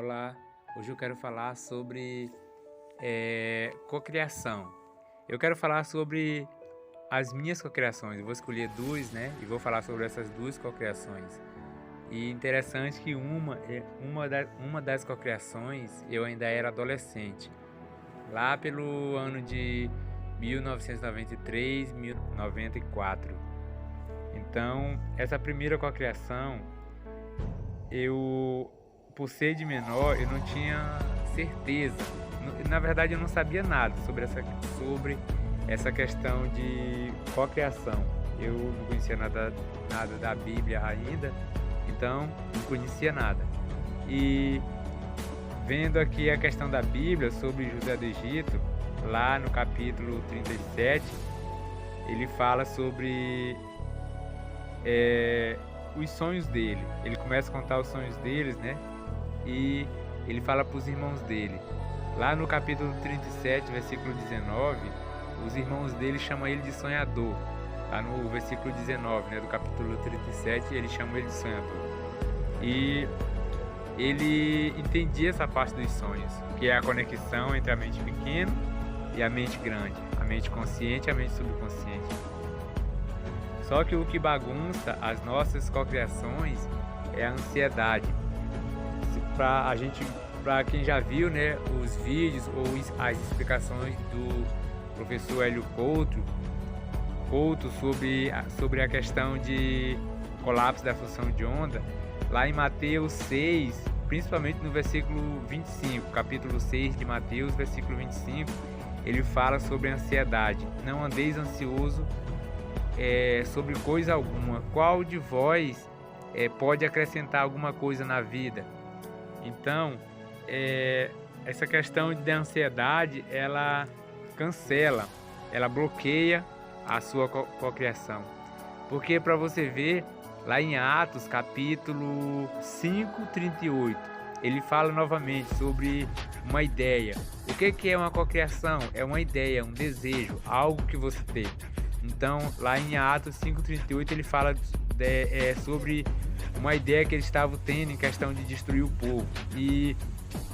Olá, hoje eu quero falar sobre cocriação. Eu quero falar sobre as minhas cocriações. Eu vou escolher duas, né? E vou falar sobre essas duas cocriações. E interessante que uma das cocriações eu ainda era adolescente, lá pelo ano de 1993, 1994. Então, essa primeira cocriação, eu, por ser de menor, eu não tinha certeza. Na verdade, eu não sabia nada sobre essa questão de cocriação. Eu não conhecia nada da Bíblia ainda, então não conhecia nada. E vendo aqui a questão da Bíblia sobre José do Egito, lá no capítulo 37, ele fala sobre os sonhos dele. Ele começa a contar os sonhos deles, né? E ele fala para os irmãos dele. Lá no capítulo 37, versículo 19, os irmãos dele chamam ele de sonhador. Lá no versículo 19, né, do capítulo 37, ele chama ele de sonhador. E ele entendia essa parte dos sonhos, que é a conexão entre a mente pequena e a mente grande, a mente consciente e a mente subconsciente. Só que o que bagunça as nossas cocriações é a ansiedade. Para quem já viu, né, os vídeos ou as explicações do professor Hélio Couto sobre a questão de colapso da função de onda, lá em Mateus 6, principalmente no versículo 25, capítulo 6 de Mateus, versículo 25, ele fala sobre a ansiedade. Não andeis ansioso sobre coisa alguma. Qual de vós pode acrescentar alguma coisa na vida? Então, essa questão da ansiedade, ela cancela, ela bloqueia a sua cocriação. Porque, para você ver, lá em Atos, capítulo 5, 38, ele fala novamente sobre uma ideia. O que é uma cocriação? É uma ideia, um desejo, algo que você tem. Então, lá em Atos 5,38, ele fala sobre uma ideia que eles estavam tendo em questão de destruir o povo. E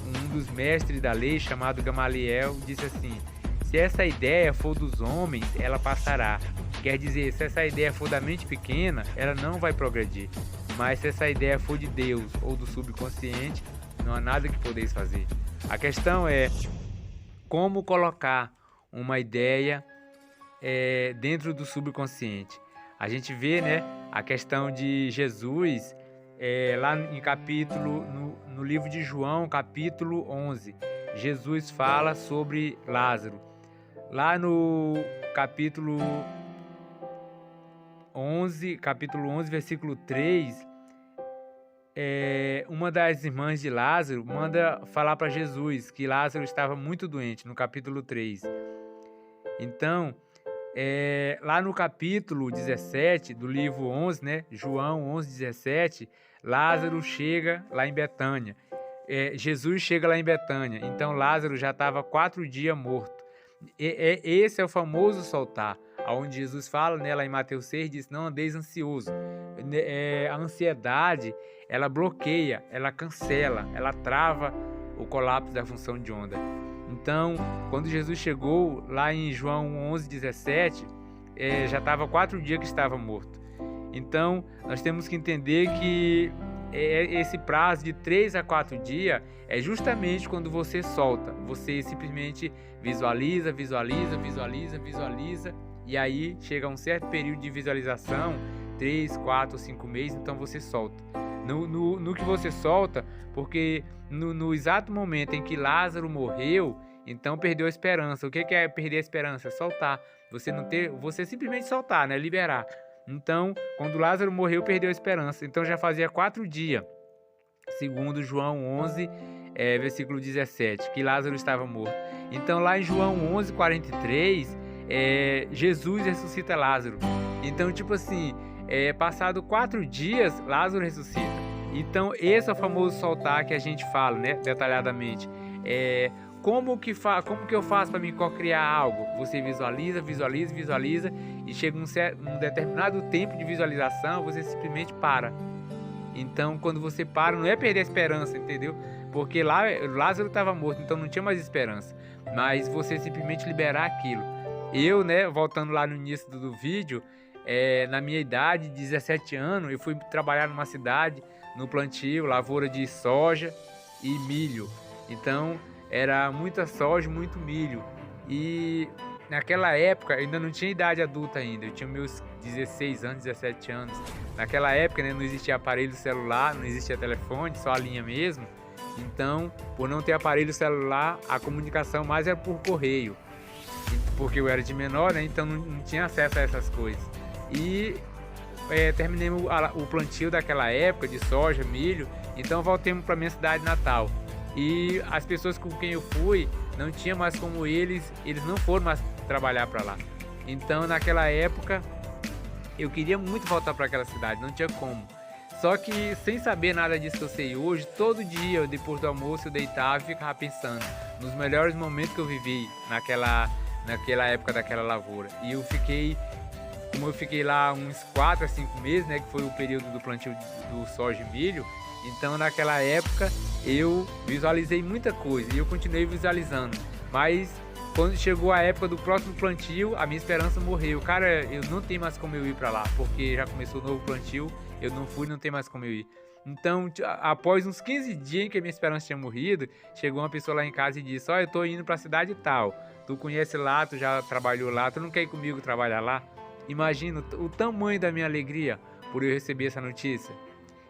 um dos mestres da lei, chamado Gamaliel, disse assim: se essa ideia for dos homens, ela passará. Quer dizer, se essa ideia for da mente pequena, ela não vai progredir. Mas se essa ideia for de Deus ou do subconsciente, não há nada que podeis fazer. A questão é como colocar uma ideia dentro do subconsciente. A gente vê, né, a questão de Jesus lá em no livro de João, capítulo 11. Jesus fala sobre Lázaro. Lá no capítulo 11, versículo 3, uma das irmãs de Lázaro manda falar para Jesus que Lázaro estava muito doente, no capítulo 3. Então, lá no capítulo 17 do livro 11, né, João 11, 17, Lázaro chega lá em Betânia. Jesus chega lá em Betânia. Então, Lázaro já estava 4 dias morto. Esse é o famoso soltar, onde Jesus fala, né, lá em Mateus 6, diz: não andeis ansioso. A ansiedade, ela bloqueia, ela cancela, ela trava o colapso da função de onda. Então, quando Jesus chegou lá em João 11, 17, já estava 4 dias que estava morto. Então, nós temos que entender que esse prazo de 3 a 4 dias é justamente quando você solta. Você simplesmente visualiza, e aí chega a um certo período de visualização, 3, 4, 5 meses, então você solta. No que você solta, porque no exato momento em que Lázaro morreu, então perdeu a esperança. O que é perder a esperança? Soltar. Você simplesmente soltar, né? Liberar. Então, quando Lázaro morreu, perdeu a esperança. Então já fazia 4 dias, segundo João 11, versículo 17, que Lázaro estava morto. Então lá em João 11, 43, Jesus ressuscita Lázaro. Então, tipo assim, passado 4 dias, Lázaro ressuscita. Então, esse é o famoso soltar que a gente fala, né, detalhadamente. Como que eu faço para me cocriar algo? Você visualiza, e chega um determinado tempo de visualização, você simplesmente para. Então, quando você para, não é perder a esperança, entendeu? porque lá Lázaro estava morto, então não tinha mais esperança. Mas você simplesmente liberar aquilo. Eu, né, voltando lá no início do vídeo, na minha idade, 17 anos, eu fui trabalhar numa cidade, no plantio, lavoura de soja e milho. Então, era muita soja, muito milho. E naquela época, eu ainda não tinha idade adulta ainda, eu tinha meus 16 anos, 17 anos. Naquela época, né, não existia aparelho celular, não existia telefone, só a linha mesmo. Então, por não ter aparelho celular, a comunicação mais era por correio. Porque eu era de menor, né, então não tinha acesso a essas coisas. E terminei o plantio daquela época de soja, milho, então voltemos para minha cidade natal. E as pessoas com quem eu fui, não tinha mais como eles não foram mais trabalhar para lá. Então naquela época eu queria muito voltar para aquela cidade, não tinha como. Só que sem saber nada disso que eu sei hoje, todo dia depois do almoço eu deitava e ficava pensando nos melhores momentos que eu vivi naquela época daquela lavoura. E como eu fiquei lá uns 4 a 5 meses, né, que foi o período do plantio do soja e milho, então naquela época eu visualizei muita coisa e eu continuei visualizando. Mas quando chegou a época do próximo plantio, a minha esperança morreu. Cara, eu não tenho mais como eu ir para lá, porque já começou o novo plantio, eu não fui, não tem mais como eu ir. Então, após uns 15 dias em que a minha esperança tinha morrido, chegou uma pessoa lá em casa e disse: eu tô indo para a cidade tal, tu conhece lá, tu já trabalhou lá, tu não quer ir comigo trabalhar lá? Imagina o tamanho da minha alegria por eu receber essa notícia.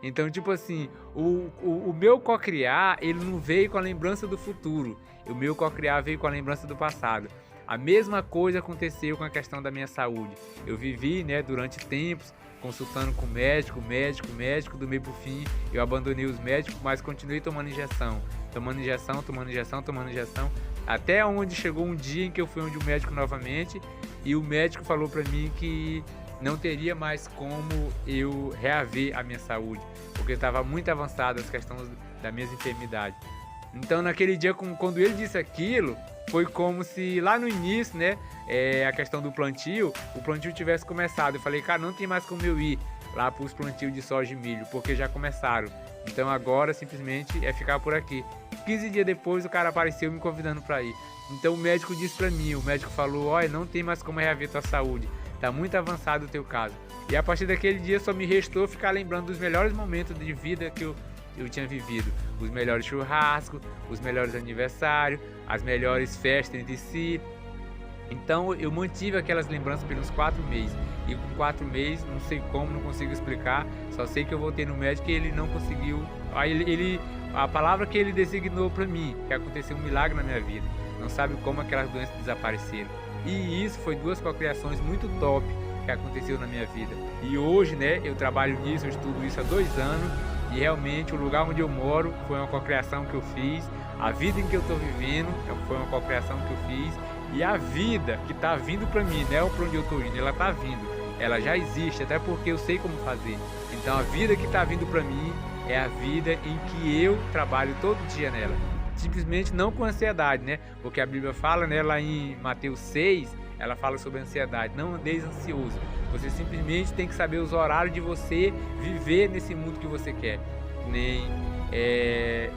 Então, tipo assim, o meu cocriar, ele não veio com a lembrança do futuro. O meu cocriar veio com a lembrança do passado. A mesma coisa aconteceu com a questão da minha saúde. Eu vivi, né, durante tempos, consultando com médico, do meio pro fim. Eu abandonei os médicos, mas continuei tomando injeção. Tomando injeção. Até onde chegou um dia em que eu fui onde o médico novamente. E o médico falou para mim que não teria mais como eu reaver a minha saúde, porque estava muito avançada as questões das minhas enfermidades. Então naquele dia, quando ele disse aquilo, foi como se lá no início, né, a questão do plantio, o plantio tivesse começado. Eu falei, cara, não tem mais como eu ir lá para os plantios de soja e milho, porque já começaram. Então agora simplesmente é ficar por aqui. 15 dias depois o cara apareceu me convidando para ir. Então o médico disse para mim, o médico falou, olha, não tem mais como reaver tua saúde, tá muito avançado o teu caso. E a partir daquele dia só me restou ficar lembrando dos melhores momentos de vida que eu tinha vivido. Os melhores churrascos, os melhores aniversários, as melhores festas entre si. Então eu mantive aquelas lembranças pelos 4 meses. E com 4 meses, não sei como, não consigo explicar. Só sei que eu voltei no médico e ele não conseguiu. Aí a palavra que ele designou para mim, que aconteceu um milagre na minha vida. Não sabe como aquelas doenças desapareceram. E isso foi 2 cocriações muito top que aconteceu na minha vida. E hoje, né, eu trabalho nisso, eu estudo isso há 2 anos. E realmente o lugar onde eu moro foi uma cocriação que eu fiz. A vida em que eu estou vivendo foi uma cocriação que eu fiz. E a vida que está vindo para mim, não é para onde eu estou indo, ela está vindo. Ela já existe, até porque eu sei como fazer. Então a vida que está vindo para mim é a vida em que eu trabalho todo dia nela. Simplesmente não com ansiedade, né? Porque a Bíblia fala, né, lá em Mateus 6, ela fala sobre ansiedade. Não andeis ansioso. Você simplesmente tem que saber os horários de você viver nesse mundo que você quer. Nem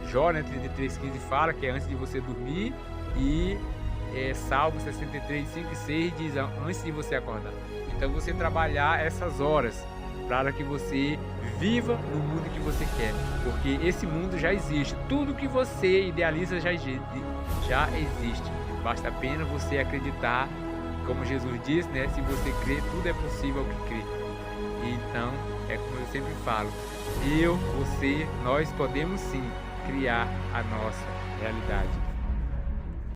Jó, né, 33,15 fala que é antes de você dormir. E Salmo 63, 5 e 6 diz antes de você acordar. Então você trabalhar essas horas para que você viva no mundo que você quer, porque esse mundo já existe, tudo que você idealiza já existe, basta apenas você acreditar, como Jesus disse, né? Se você crer, tudo é possível ao que crê. Então, é como eu sempre falo, eu, você, nós podemos sim criar a nossa realidade.